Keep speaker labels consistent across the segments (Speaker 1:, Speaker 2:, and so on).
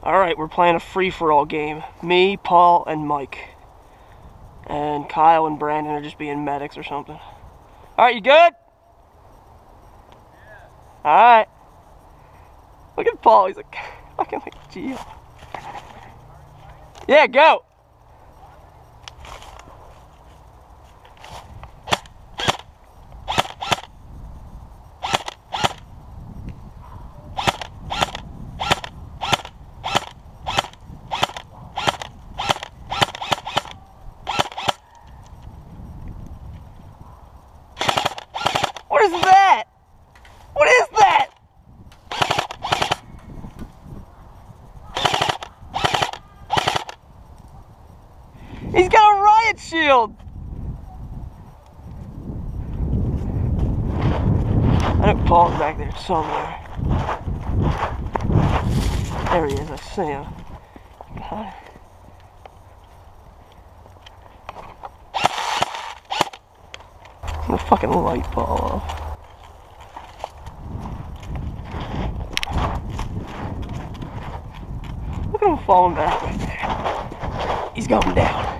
Speaker 1: Alright, we're playing a free-for-all game. Me, Paul, and Mike. And Kyle and Brandon are just being medics or something. Alright, you good? Yeah. Alright. Look at Paul, he's like, fucking like, gee. Yeah, go! What is that? What is that? He's got a riot shield! I know Paul's back there somewhere. There he is, I see him. I'm gonna fucking light Paul off. Look at him falling back right there. He's going down.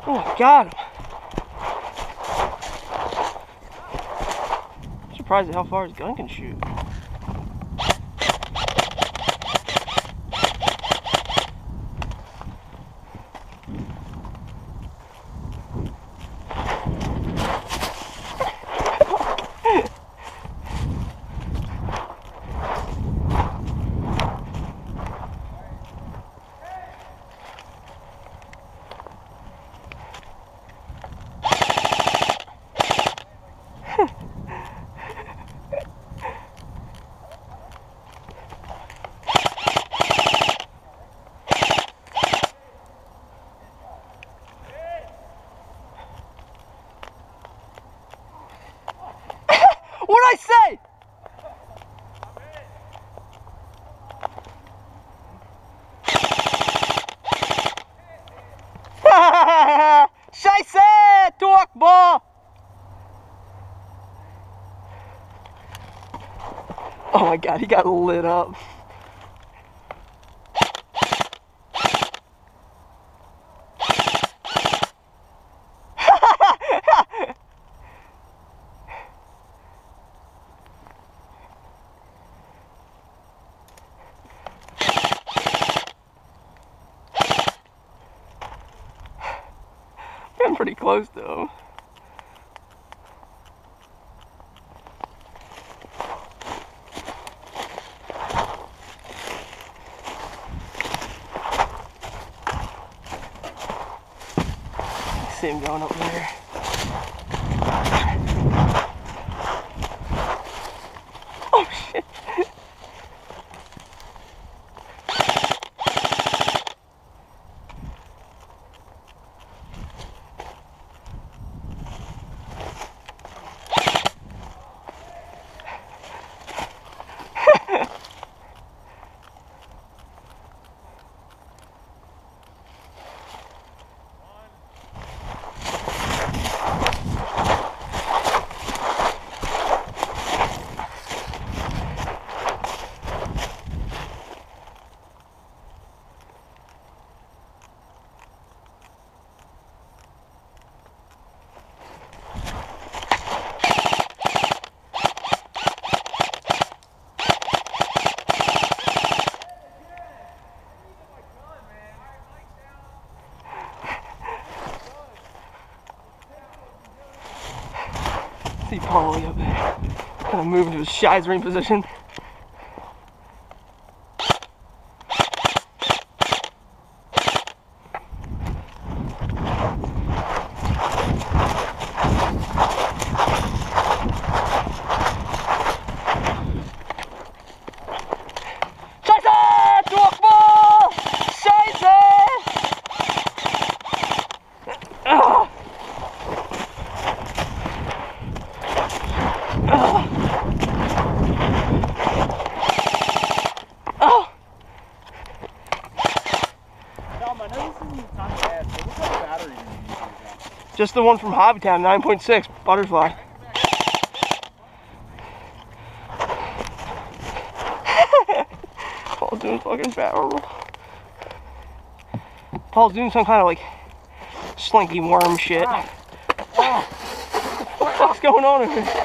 Speaker 1: Oh, got him. I'm surprised at how far his gun can shoot. What'd I say? Scheiße! Torkball! Oh my god, he got lit up. I'm pretty close though. I see him going up there. Oh shit. Paul way up there. Kind of move into his shies ring position. Just the one from Hobbytown, 9.6 butterfly. Paul's doing fucking barrel roll. Paul's doing some kind of like slinky worm shit. What's going on in here?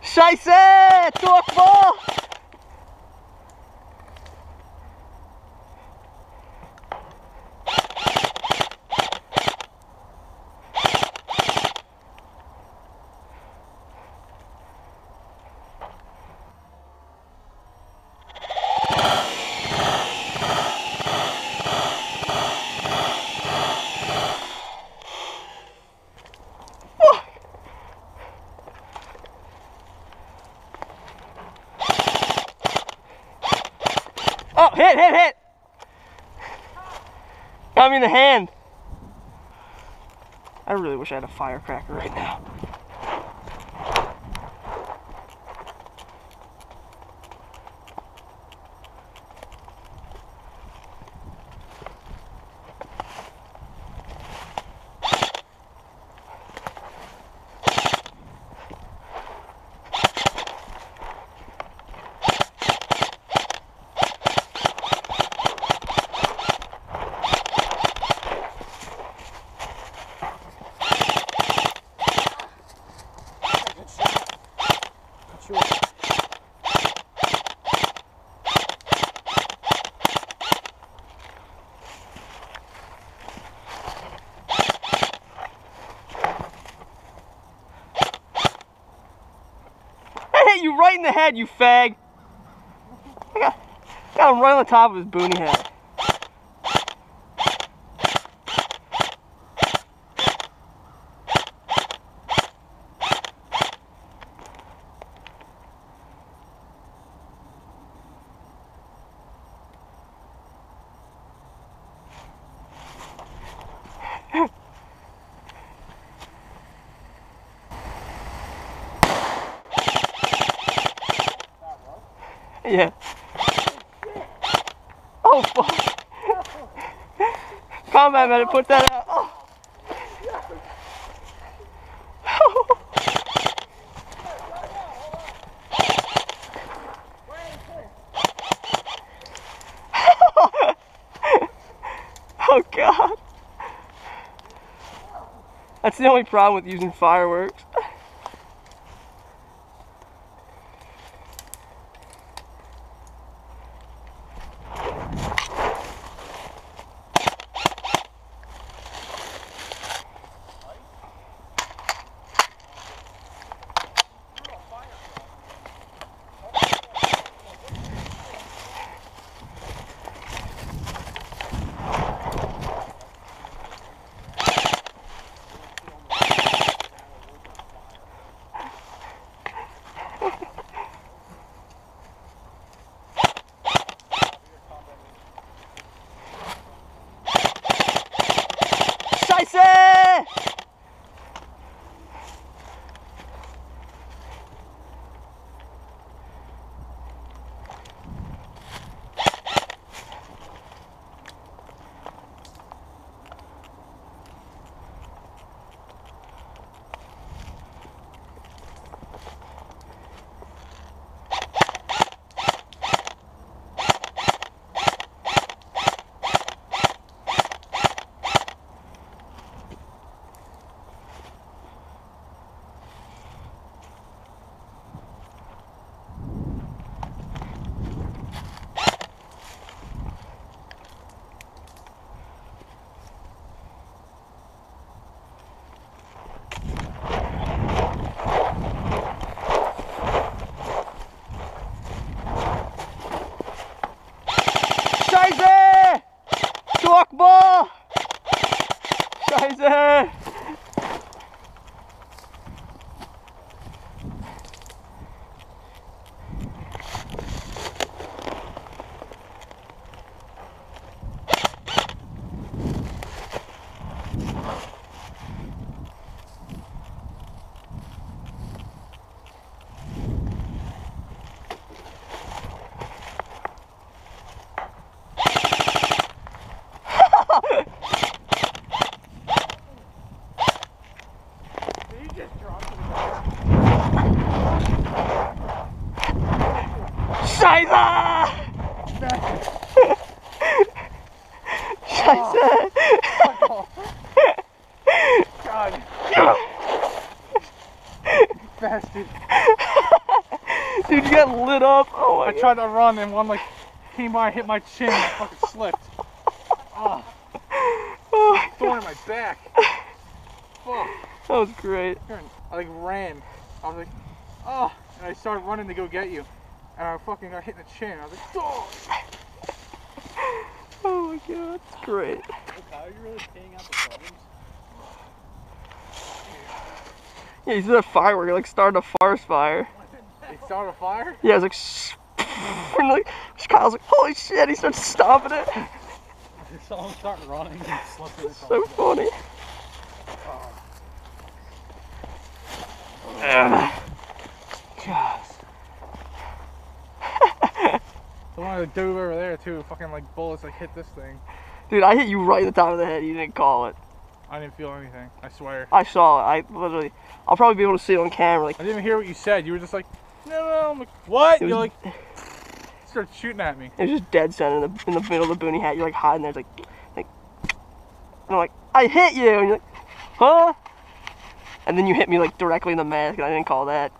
Speaker 1: Scheiße! Durchbruch! Oh, hit! Got me in the hand. I really wish I had a firecracker right now. I hit you right in the head, you fag. I got him right on the top of his boonie head. Yeah. Oh fuck. Combat medic, put that out. Oh. Oh god. That's the only problem with using fireworks. Scheiße! Scheiße! Scheiße!
Speaker 2: Oh. God. Bastard.
Speaker 1: Dude, you got lit up. Oh my
Speaker 2: I tried to run and one like came by and hit my chin and I fucking slipped. Oh. Thorn in my back. Fuck.
Speaker 1: That was great.
Speaker 2: I like ran. I was like, oh, and I started running to go get you. And I fucking got hit in the chin. I was like, oh.
Speaker 1: Oh my god, it's great.
Speaker 3: Look, how are you really paying out the problems?
Speaker 1: Yeah, he's did a firework, like started a forest fire.
Speaker 2: They started a fire?
Speaker 1: Yeah, it was like, and like Kyle's like, holy shit, he starts stomping it.
Speaker 3: I saw him start running and slipping across
Speaker 1: So funny. God.
Speaker 2: The one that dove over there too, fucking like bullets like hit this thing.
Speaker 1: Dude, I hit you right in the top of the head, you didn't call it.
Speaker 2: I didn't feel anything, I swear.
Speaker 1: I saw it, I'll probably be able to see it on camera. Like,
Speaker 2: I didn't even hear what you said. You were just like, no, I'm like, what?
Speaker 1: It
Speaker 2: You're
Speaker 1: was-
Speaker 2: like, started shooting at me.
Speaker 1: it was just dead center in the middle of the boonie hat. You're like hiding there, it's like, and I'm like, I hit you, and you're like, huh? And then you hit me like directly in the mask, and I didn't call that,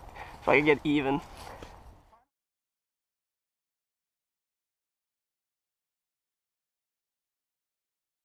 Speaker 1: so I could get even.